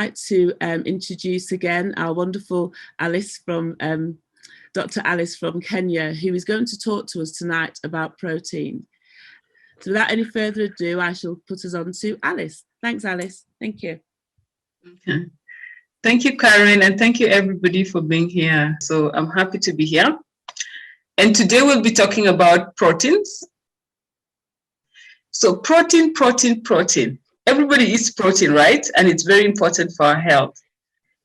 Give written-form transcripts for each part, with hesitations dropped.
like to introduce again our wonderful Alice from Dr. Alice from Kenya, who is going to talk to us tonight about protein. So without any further ado, I shall put us on to Alice. Thanks, Alice. Thank you. Okay. Thank you, Karen, and thank you everybody for being here. So I'm happy to be here. And today we'll be talking about proteins. So protein. Everybody eats protein, right? And it's very important for our health.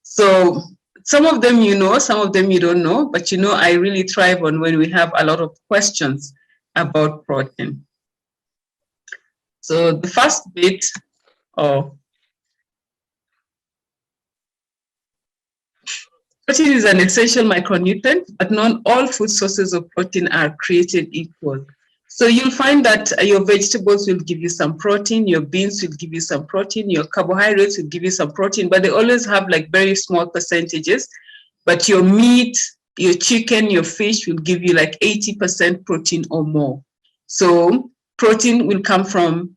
So some of them you know, some of them you don't know, but you know I really thrive on when we have a lot of questions about protein. So the first bit of protein is an essential micronutrient, but not all food sources of protein are created equal. So you'll find that your vegetables will give you some protein, your beans will give you some protein, your carbohydrates will give you some protein, but they always have like very small percentages. But your meat, your chicken, your fish will give you like 80% protein or more. So protein will come from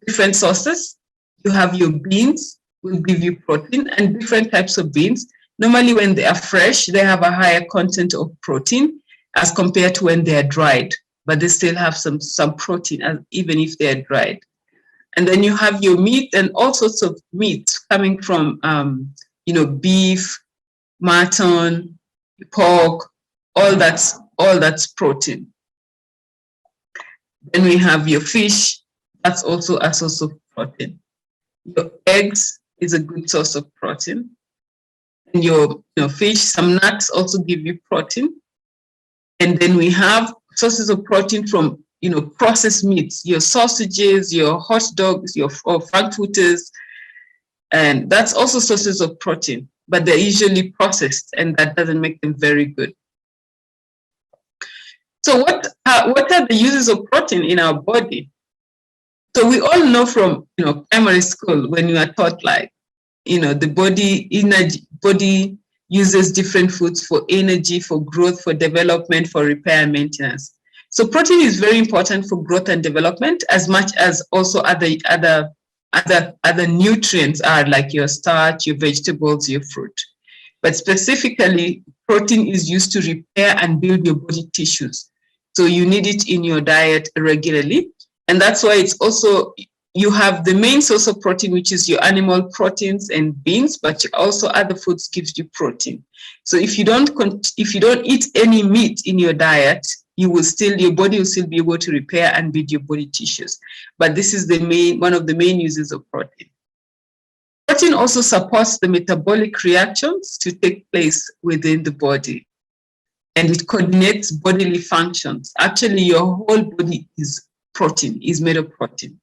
different sources. You have your beans will give you protein, and different types of beans. Normally when they are fresh, they have a higher content of protein as compared to when they are dried, but they still have some protein even if they are dried. And then you have your meat and all sorts of meat coming from, beef, mutton, pork, all that's protein. Then we have your fish, that's also a source of protein. Your eggs is a good source of protein. And your fish, some nuts also give you protein. And then we have sources of protein from processed meats, your sausages, your hot dogs, your frankfurters, and that's also sources of protein, but they're usually processed, and that doesn't make them very good. So what are the uses of protein in our body? So we all know from primary school when you are taught like the body uses different foods for energy, for growth, for development, for repair and maintenance. So protein is very important for growth and development, as much as also other nutrients are, like your starch, your vegetables, your fruit. But specifically, protein is used to repair and build your body tissues. So you need it in your diet regularly. And that's why it's also, you have the main source of protein, which is your animal proteins and beans, but also other foods gives you protein. So if you don't eat any meat in your diet, your body will still be able to repair and build your body tissues. But this is one of the main uses of protein. Protein also supports the metabolic reactions to take place within the body, and it coordinates bodily functions. Actually, your whole body is made of protein.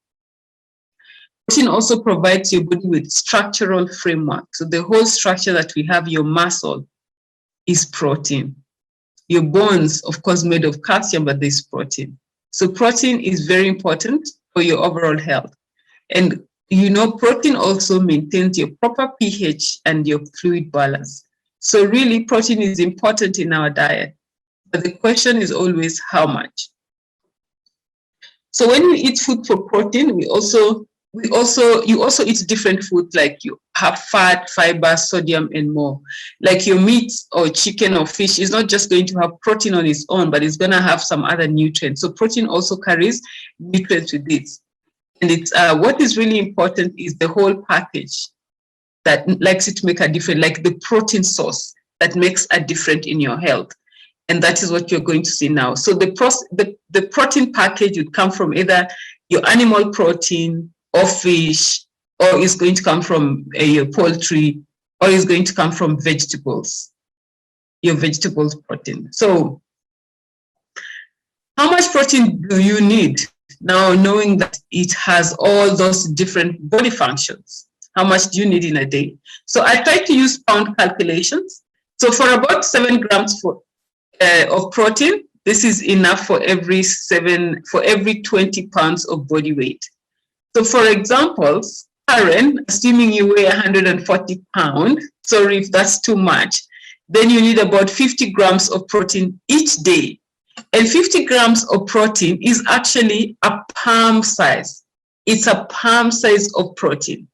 Protein also provides your body with structural framework. So the whole structure that we have, your muscle, is protein. Your bones, of course, made of calcium, but there's protein. So protein is very important for your overall health. And protein also maintains your proper pH and your fluid balance. So really, protein is important in our diet. But the question is always how much. So when we eat food for protein, you also eat different foods, like you have fat, fiber, sodium, and more. Like your meat or chicken or fish is not just going to have protein on its own, but it's going to have some other nutrients. So protein also carries nutrients with it. And it's what is really important is the whole package that likes it to make a difference, like the protein source that makes a difference in your health. And that is what you're going to see now. So the protein package would come from either your animal protein or fish, or is going to come from your poultry, or is going to come from vegetables, your vegetables protein. So how much protein do you need? Now, knowing that it has all those different body functions, how much do you need in a day? So I try to use pound calculations. So for about 7 grams of protein, this is enough for every 20 pounds of body weight. So for example, Karen, assuming you weigh 140 pounds, sorry if that's too much, then you need about 50 grams of protein each day. And 50 grams of protein is actually a palm size. It's a palm size of protein.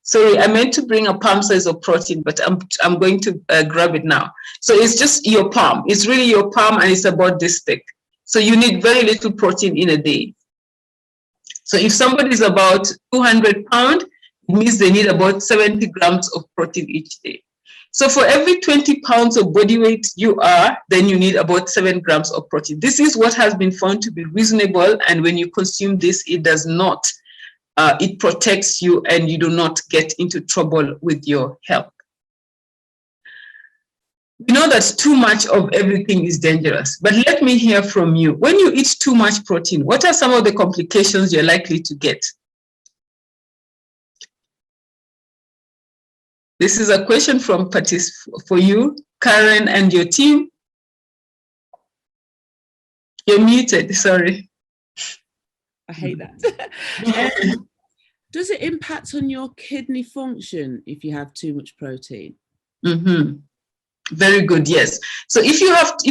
Sorry, I meant to bring a palm size of protein, but I'm going to grab it now. So it's just your palm. It's really your palm, and it's about this thick. So you need very little protein in a day. So if somebody is about 200 pounds, it means they need about 70 grams of protein each day. So for every 20 pounds of body weight you are, then you need about 7 grams of protein. This is what has been found to be reasonable. And when you consume this, it does not, it protects you and you do not get into trouble with your health. We know that too much of everything is dangerous, but let me hear from you. When you eat too much protein, what are some of the complications you're likely to get? This is a question from for you, Karen, and your team. You're muted, sorry. I hate that. Does it impact on your kidney function if you have too much protein? Mm-hmm. Very good, yes. So if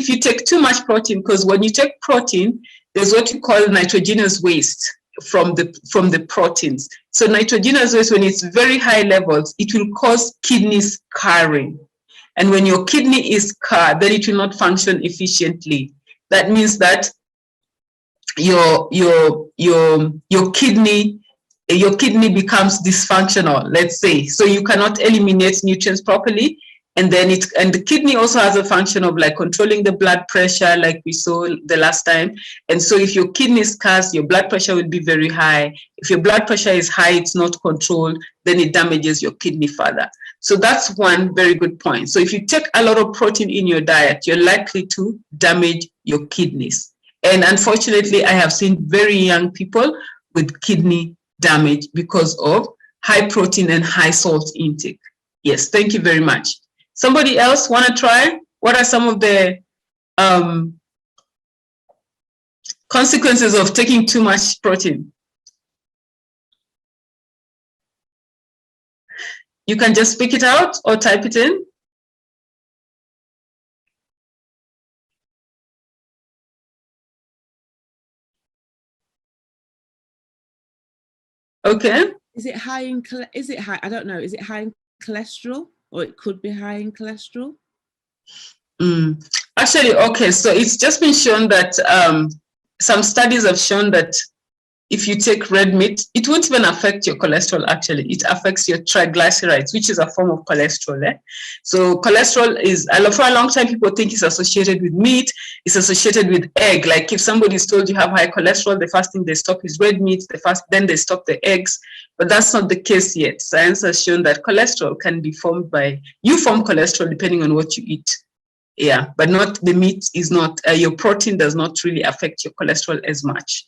you take too much protein, because when you take protein, there's what you call nitrogenous waste from the proteins. So nitrogenous waste, when it's very high levels, it will cause kidney scarring. And when your kidney is scarred, then it will not function efficiently. That means that your kidney becomes dysfunctional, let's say. So you cannot eliminate nutrients properly. And then the kidney also has a function of like controlling the blood pressure, like we saw the last time. And so if your kidney is scarce, your blood pressure will be very high. If your blood pressure is high, it's not controlled, then it damages your kidney further. So that's one very good point. So if you take a lot of protein in your diet, you're likely to damage your kidneys. And unfortunately, I have seen very young people with kidney damage because of high protein and high salt intake. Yes, thank you very much. Somebody else want to try? What are some of the consequences of taking too much protein? You can just speak it out or type it in. Okay. Is it high in, I don't know, is it high in cholesterol? Or it could be high in cholesterol? Actually, okay, so it's just been shown that some studies have shown that if you take red meat, it won't even affect your cholesterol, actually. It affects your triglycerides, which is a form of cholesterol. So cholesterol is, for a long time, people think it's associated with meat, it's associated with egg. Like if somebody is told you have high cholesterol, the first thing they stop is red meat, then they stop the eggs. But that's not the case yet. Science has shown that cholesterol can be formed you form cholesterol depending on what you eat. Yeah, but not the meat is not, your protein does not really affect your cholesterol as much.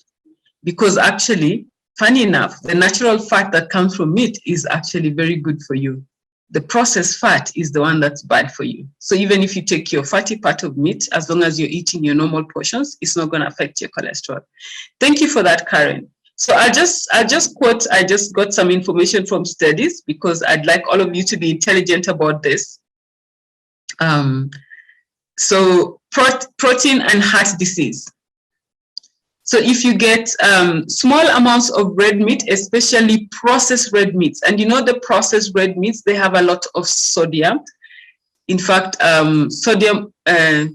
Because actually, funny enough, the natural fat that comes from meat is actually very good for you. The processed fat is the one that's bad for you. So even if you take your fatty part of meat, as long as you're eating your normal portions, it's not going to affect your cholesterol. Thank you for that, Karen. So I just got some information from studies because I'd like all of you to be intelligent about this. So protein and heart disease. So if you get small amounts of red meat, especially processed red meats, and you know the processed red meats, they have a lot of sodium. In fact, sodium, a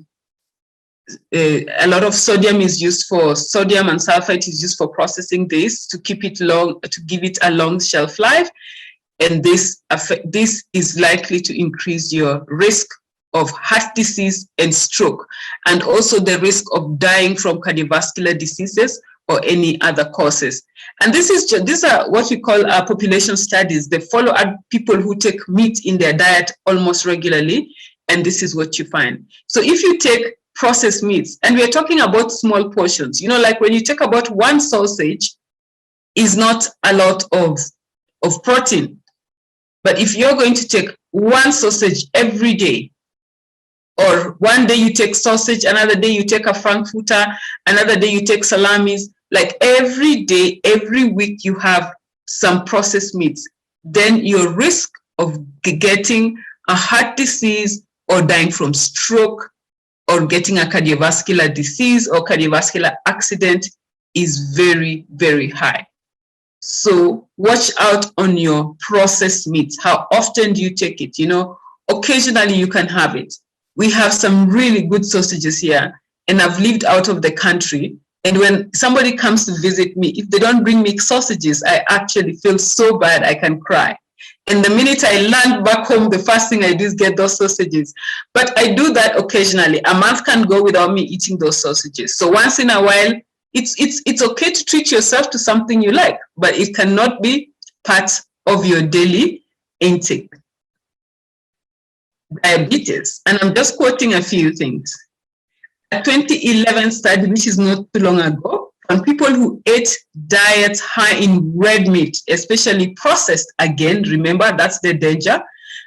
lot of sodium is used for, sodium and sulfite is used for processing this to keep it long, to give it a long shelf life. And this is likely to increase your risk of heart disease and stroke, and also the risk of dying from cardiovascular diseases or any other causes. And these are what we call population studies. They follow up people who take meat in their diet almost regularly, and this is what you find. So if you take processed meats, and we're talking about small portions, you know, like when you take about one sausage, is not a lot of protein. But if you're going to take one sausage every day, or one day you take sausage, another day you take a frankfurter, another day you take salamis, like every day, every week you have some processed meats, then your risk of getting a heart disease or dying from stroke or getting a cardiovascular disease or cardiovascular accident is very, very high. So watch out on your processed meats. How often do you take it? You know, occasionally you can have it. We have some really good sausages here, and I've lived out of the country. And when somebody comes to visit me, if they don't bring me sausages, I actually feel so bad I can cry. And the minute I land back home, the first thing I do is get those sausages. But I do that occasionally. A month can go without me eating those sausages. So once in a while, it's okay to treat yourself to something you like, but it cannot be part of your daily intake. Diabetes, and I'm just quoting a few things. A 2011 study, which is not too long ago, on people who ate diets high in red meat, especially processed, again, remember that's the danger,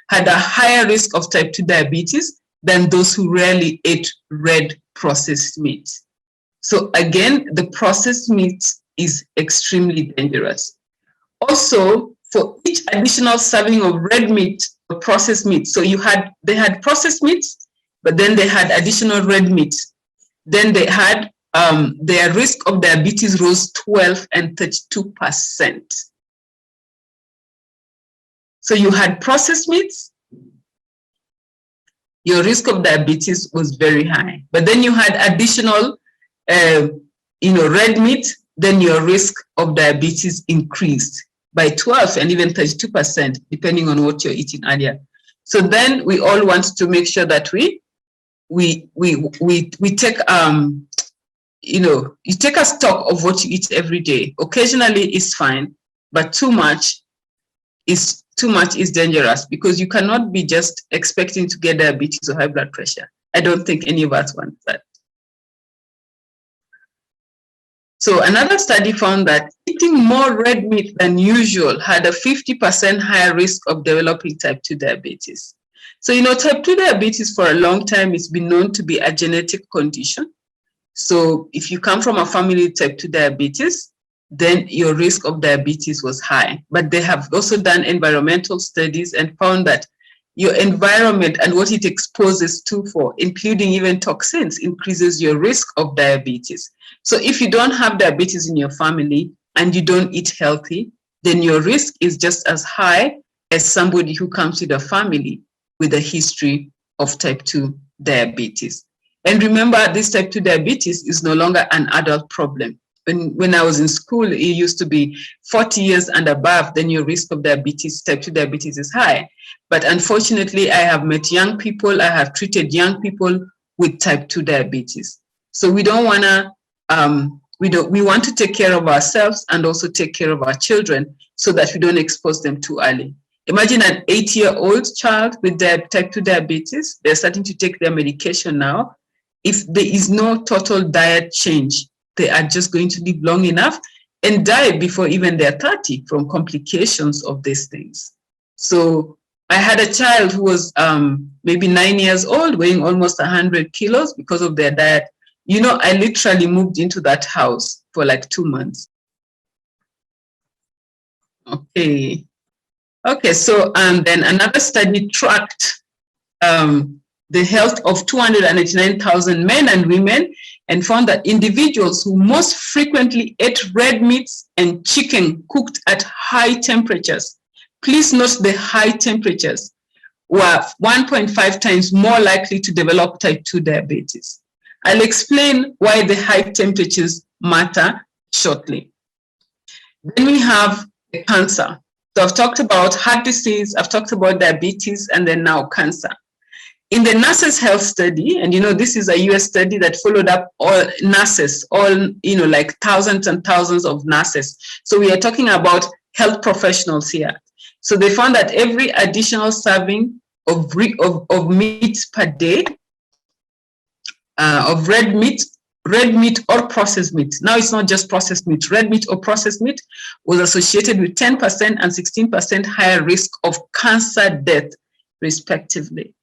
had a higher risk of type 2 diabetes than those who rarely ate red processed meat. So again, the processed meat is extremely dangerous. Also, for each additional serving of red meat or processed meat, so they had processed meats, but then they had additional red meat. Then they had their risk of diabetes rose 12 and 32%. So you had processed meats, your risk of diabetes was very high. But then you had additional, red meat, then your risk of diabetes increased by 12 and even 32%, depending on what you're eating earlier. So then we all want to make sure that we take you take a stock of what you eat every day. Occasionally is fine, but too much is dangerous, because you cannot be just expecting to get diabetes or high blood pressure. I don't think any of us want that. So another study found that eating more red meat than usual had a 50% higher risk of developing type 2 diabetes. So, type 2 diabetes for a long time has been known to be a genetic condition. So if you come from a family with type 2 diabetes, then your risk of diabetes was high. But they have also done environmental studies and found that your environment and what it exposes to, including even toxins, increases your risk of diabetes. So if you don't have diabetes in your family and you don't eat healthy, then your risk is just as high as somebody who comes with a family with a history of type 2 diabetes. And remember, this type 2 diabetes is no longer an adult problem. When I was in school, it used to be 40 years and above, then your risk of diabetes, type 2 diabetes, is high. But unfortunately, I have met young people, I have treated young people with type 2 diabetes. So we don't want to, we want to take care of ourselves and also take care of our children so that we don't expose them too early. Imagine an 8-year-old child with type 2 diabetes. They're starting to take their medication now. If there is no total diet change, they are just going to live long enough and die before even they're 30 from complications of these things. So I had a child who was maybe 9 years old, weighing almost 100 kilos because of their diet. I literally moved into that house for like 2 months. Okay, so then another study tracked the health of 289,000 men and women and found that individuals who most frequently ate red meats and chicken cooked at high temperatures, please note the high temperatures, were 1.5 times more likely to develop type 2 diabetes. I'll explain why the high temperatures matter shortly. Then we have the cancer. So I've talked about heart disease, I've talked about diabetes, and then now cancer. In the nurses' health study, and this is a US study that followed up all nurses, like thousands and thousands of nurses. So we are talking about health professionals here. So they found that every additional serving of meat per day, of red meat or processed meat. Now it's not just processed meat, red meat or processed meat was associated with 10% and 16% higher risk of cancer death, respectively.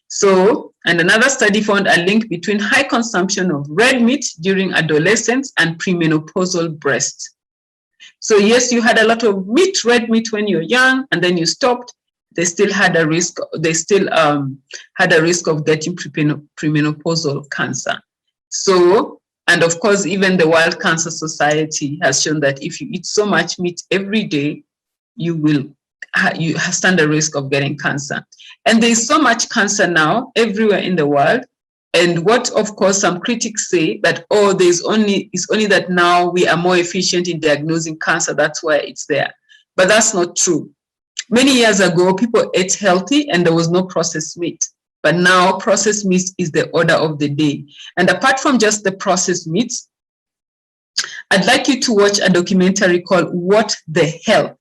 So, and another study found a link between high consumption of red meat during adolescence and premenopausal breast. So yes, you had a lot of red meat when you're young, and then you stopped. They still had a risk. They still had a risk of getting premenopausal cancer. So And of course, even the World Cancer Society has shown that if you eat so much meat every day, you stand a risk of getting cancer. And there's so much cancer now everywhere in the world. And what, of course, some critics say that, oh, it's only that now we are more efficient in diagnosing cancer. That's why it's there. But that's not true. Many years ago, people ate healthy and there was no processed meat. But now processed meat is the order of the day. And apart from just the processed meats, I'd like you to watch a documentary called What the Health?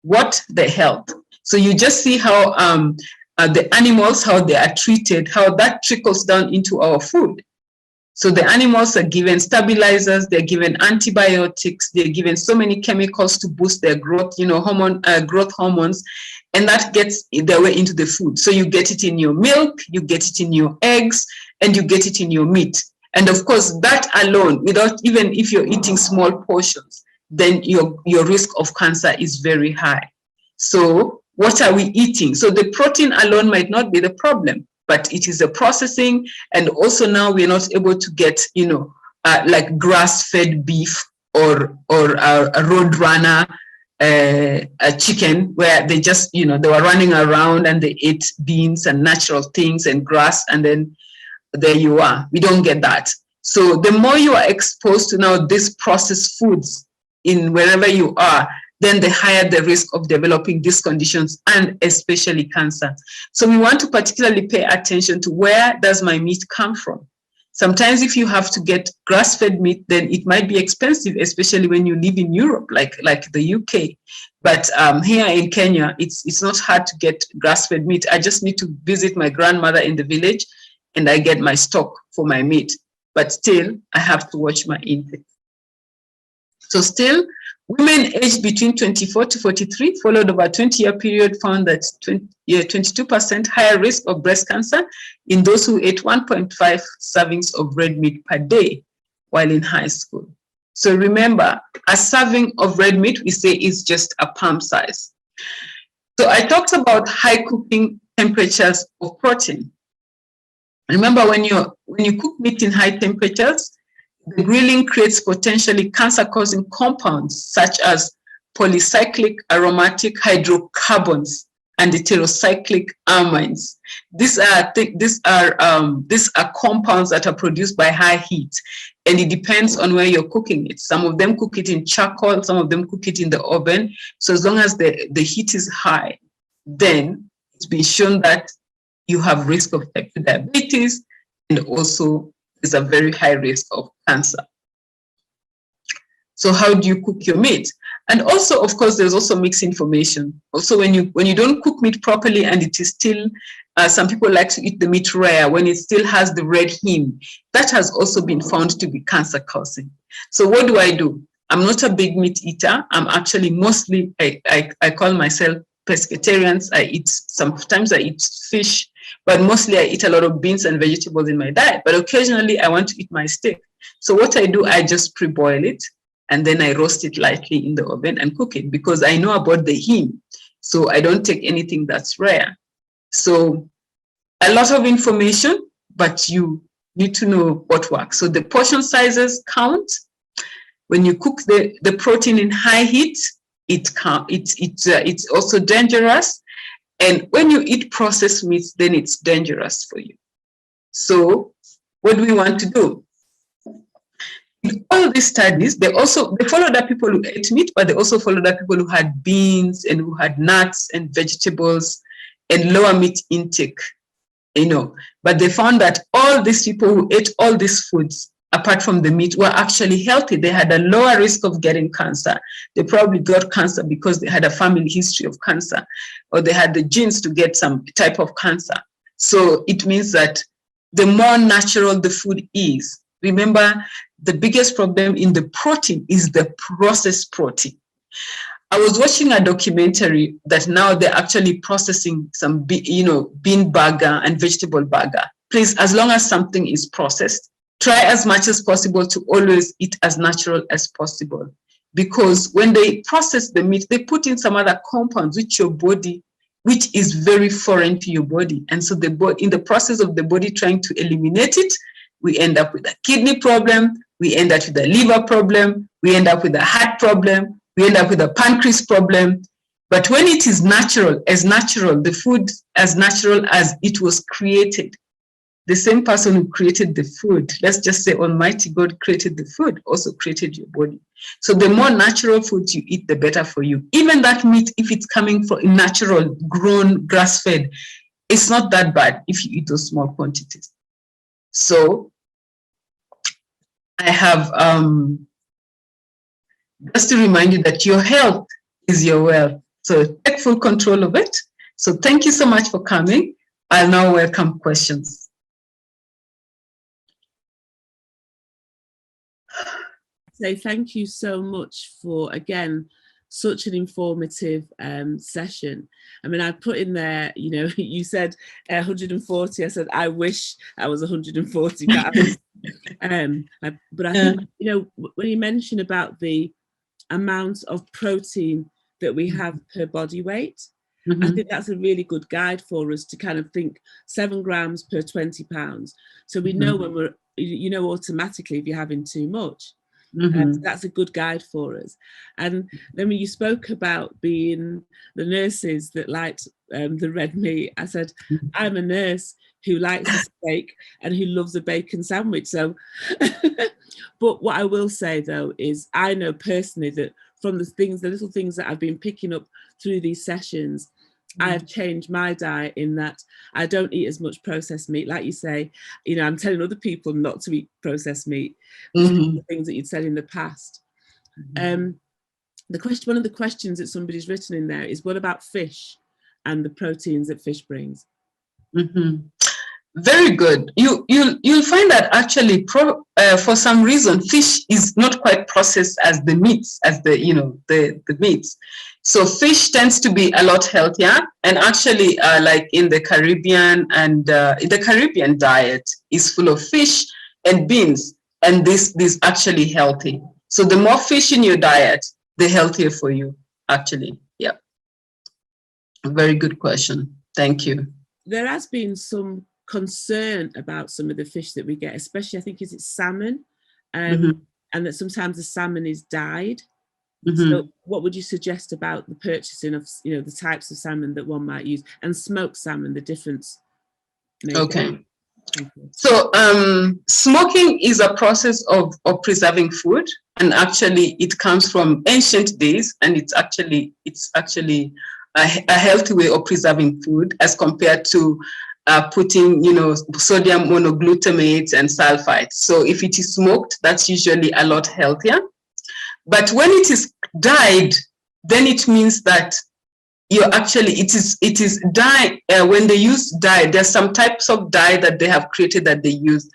What the Health? So you just see how the animals, how they are treated, how that trickles down into our food. So the animals are given stabilizers, they're given antibiotics, they're given so many chemicals to boost their growth, growth hormones, and that gets their way into the food. So you get it in your milk, you get it in your eggs, and you get it in your meat. And of course, that alone, even if you're eating small portions, then your risk of cancer is very high. So what are we eating? So the protein alone might not be the problem, but it is the processing. And also now we're not able to get, like grass-fed beef or a road runner, a chicken, where they just, they were running around and they ate beans and natural things and grass, and then there you are. We don't get that. So the more you are exposed to now these processed foods in wherever you are, then the higher the risk of developing these conditions, and especially cancer. So we want to particularly pay attention to where does my meat come from. Sometimes if you have to get grass-fed meat, then it might be expensive, especially when you live in Europe, like the UK. But here in Kenya, it's not hard to get grass-fed meat. I just need to visit my grandmother in the village, and I get my stock for my meat. But still, I have to watch my intake. So still, women aged between 24 to 43, followed over a 20-year period, found that 22% higher risk of breast cancer in those who ate 1.5 servings of red meat per day while in high school. So remember, a serving of red meat, we say, is just a palm size. So I talked about high cooking temperatures of protein. Remember, when you cook meat in high temperatures, the grilling creates potentially cancer-causing compounds such as polycyclic aromatic hydrocarbons and heterocyclic amines. These are compounds that are produced by high heat, and it depends on where you're cooking it. Some of them cook it in charcoal, some of them cook it in the oven. So as long as the heat is high, then it's been shown that you have risk of type 2 diabetes, and also is a very high risk of cancer. So how do you cook your meat? And also, of course, there's also mixed information. Also, when you don't cook meat properly and it is still, some people like to eat the meat rare when it still has the red heme. That has also been found to be cancer causing. So what do? I'm not a big meat eater. I'm actually mostly, I call myself pescatarians. Sometimes I eat fish, but mostly I eat a lot of beans and vegetables in my diet. But occasionally I want to eat my steak. So what I do, I just pre-boil it, and then I roast it lightly in the oven and cook it, because I know about the heme. So I don't take anything that's rare. So a lot of information, but you need to know what works. So the portion sizes count. When you cook the protein in high heat, it's also dangerous. And when you eat processed meats, then it's dangerous for you. So what do we want to do? In all these studies, they followed up people who ate meat, but they also followed up people who had beans and who had nuts and vegetables and lower meat intake, But they found that all these people who ate all these foods, apart from the meat, were actually healthy. They had a lower risk of getting cancer. They probably got cancer because they had a family history of cancer, or they had the genes to get some type of cancer. So it means that the more natural the food is, remember, the biggest problem in the protein is the processed protein. I was watching a documentary that now they're actually processing some, bean burger and vegetable burger. Please, as long as something is processed, try as much as possible to always eat as natural as possible. Because when they process the meat, they put in some other compounds which is very foreign to your body. And so in the process of the body trying to eliminate it, we end up with a kidney problem, we end up with a liver problem, we end up with a heart problem, we end up with a pancreas problem. But when it is natural, the food as natural as it was created, the same person who created the food, let's just say Almighty God created the food, also created your body. So the more natural foods you eat, the better for you. Even that meat, if it's coming from natural, grown, grass-fed, it's not that bad if you eat those small quantities. So I have, just to remind you that your health is your wealth. So take full control of it. So thank you so much for coming. I'll now welcome questions. So thank you so much for, again, such an informative session. I mean, I put in there, you know, you said 140. I said, I wish I was 140 pounds. But I think, you know, when you mention about the amount of protein that we have per body weight, I think that's a really good guide for us to kind of think 7 grams per 20 pounds. So we know when we're, you know, automatically if you're having too much. So that's a good guide for us. And then when you spoke about being the nurses that liked the red meat, I said, I'm a nurse who likes a steak and who loves a bacon sandwich. So, but what I will say though, is I know personally that from the little things that I've been picking up through these sessions, I have changed my diet in that I don't eat as much processed meat. Like you say, you know, I'm telling other people not to eat processed meat, the things that you'd said in the past. One of the questions that somebody's written in there is, what about fish and the proteins that fish brings? Very good. You'll find that actually for some reason fish is not quite processed as the meats, as the, you know, the meats. So fish tends to be a lot healthier, and actually like in the Caribbean and the Caribbean diet is full of fish and beans, and this actually healthy. So the more fish in your diet, the healthier for you actually. Yeah. Very good question. Thank you. There has been some concern about some of the fish that we get, especially I think is it salmon, and that sometimes the salmon is dyed. So what would you suggest about the purchasing of, you know, the types of salmon that one might use, and smoked salmon, the difference? Okay. So smoking is a process of preserving food, and actually it comes from ancient days, and it's actually a healthy way of preserving food as compared to putting, you know, sodium monoglutamate and sulfites. So if it is smoked, that's usually a lot healthier. But when it is dyed, then it means that you're actually, it is dye. When they use dye, there's some types of dye that they have created that they use.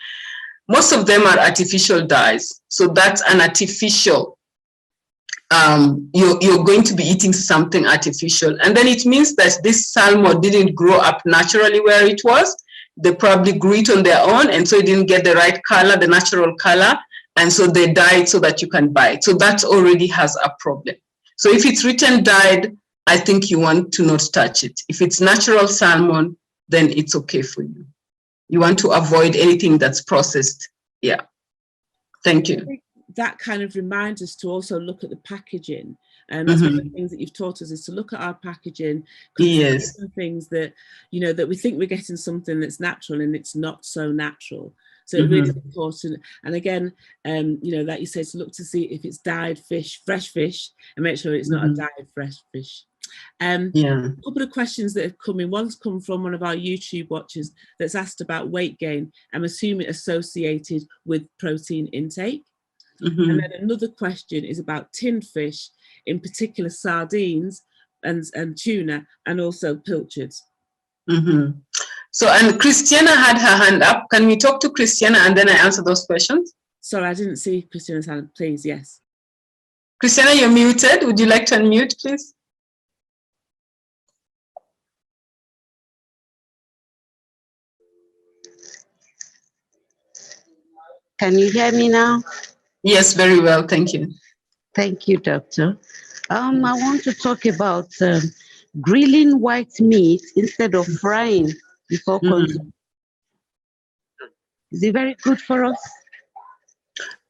Most of them are artificial dyes. So that's an artificial, you're going to be eating something artificial. And then it means that this salmon didn't grow up naturally where it was. They probably grew it on their own, and so it didn't get the right color, the natural color. And so they dyed so that you can buy it. So that already has a problem. So if it's written dyed, I think you want to not touch it. If it's natural salmon, then it's okay for you. You want to avoid anything that's processed. Yeah. Thank you. That kind of reminds us to also look at the packaging. And that's one of the things that you've taught us, is to look at our packaging. Yes. Some things that, you know, that we think we're getting something that's natural and it's not so natural. So it really is important. And again, you know, like you say, to look to see if it's dyed fish, fresh fish, and make sure it's not a dyed fresh fish. A couple of questions that have come in. One's come from one of our YouTube watchers that's asked about weight gain. I'm assuming associated with protein intake. And then another question is about tinned fish, in particular sardines and tuna, and also pilchards. So, and Christiana had her hand up. Can we talk to Christiana and then I answer those questions? Sorry, I didn't see Christiana's hand. Please, yes. Christiana, you're muted. Would you like to unmute, please? Can you hear me now? Yes, very well. Thank you. Thank you, Doctor. I want to talk about grilling white meat instead of frying before consuming. Is it very good for us?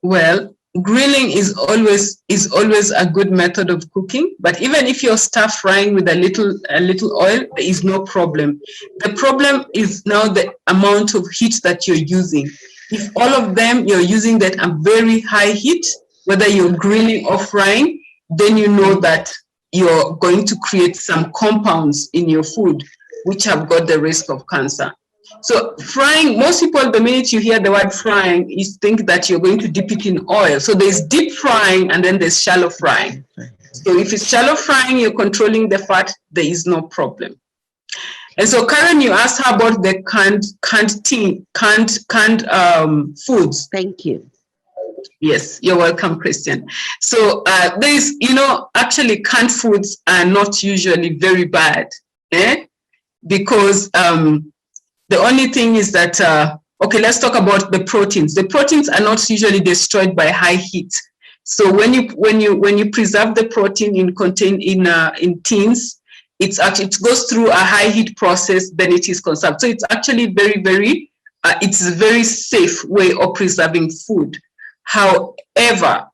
Well, grilling is always a good method of cooking, but even if you're stir frying with a little oil, there is no problem. The problem is now the amount of heat that you're using. If all of them you're using that a very high heat, whether you're grilling or frying, then you know that you're going to create some compounds in your food which have got the risk of cancer. So frying, most people, the minute you hear the word frying, you think that you're going to dip it in oil. So there's deep frying and then there's shallow frying. So if it's shallow frying, you're controlling the fat, there is no problem. And so Karen, you asked how about the canned foods. Thank you. Yes, you're welcome, Christian. So there's, actually canned foods are not usually very bad, because the only thing is that, okay, let's talk about the proteins. The proteins are not usually destroyed by high heat. So when you preserve the protein in tins, it goes through a high heat process, then it is conserved. So it's actually it's a very safe way of preserving food. However,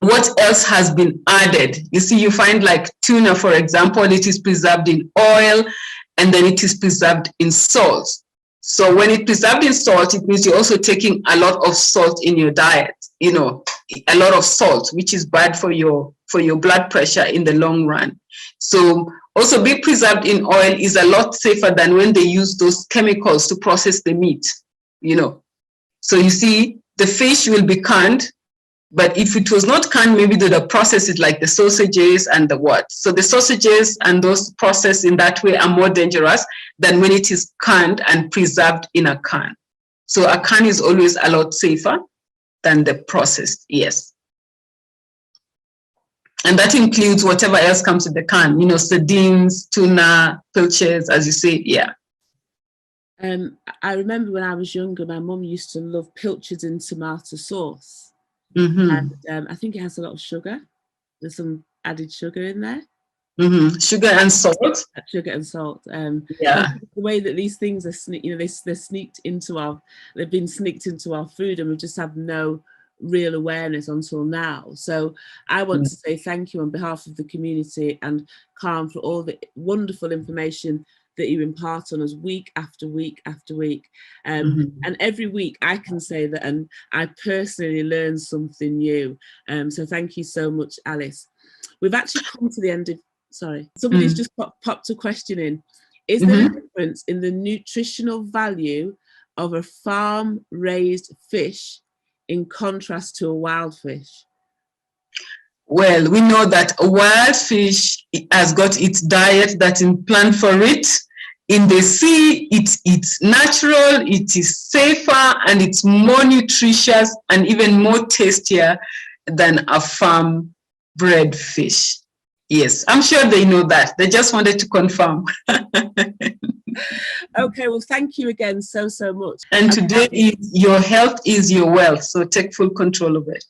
what else has been added? You see, you find like tuna, for example, it is preserved in oil, and then it is preserved in salt. So when it's preserved in salt, it means you're also taking a lot of salt in your diet, a lot of salt, which is bad for your blood pressure in the long run. So also being preserved in oil is a lot safer than when they use those chemicals to process the meat, So you see, the fish will be canned, but if it was not canned, maybe they would process it like the sausages and the what. So the sausages and those processed in that way are more dangerous than when it is canned and preserved in a can. So a can is always a lot safer than the processed, yes. And that includes whatever else comes with the can, sardines, tuna, pilchards, as you say, yeah. I remember when I was younger, my mum used to love pilchards in tomato sauce. Mm-hmm. And I think it has a lot of sugar. There's some added sugar in there. Mm-hmm. Sugar and salt. Sugar and salt. Yeah. The way that these things are they've been sneaked into our food, and we just have no real awareness until now. So I want to say thank you on behalf of the community and Karen for all the wonderful information that you impart on us week after week after week. And every week I can say that, and I personally learn something new. So thank you so much, Alice. We've actually come to the end of, sorry, somebody's just popped a question in. Is there a difference in the nutritional value of a farm-raised fish in contrast to a wild fish? Well, we know that a wild fish has got its diet that is planned for it. In the sea, it's natural, it is safer, and it's more nutritious and even more tastier than a farm-bred fish. Yes, I'm sure they know that. They just wanted to confirm. Okay, well, thank you again so much. And today is your health is your wealth, so take full control of it.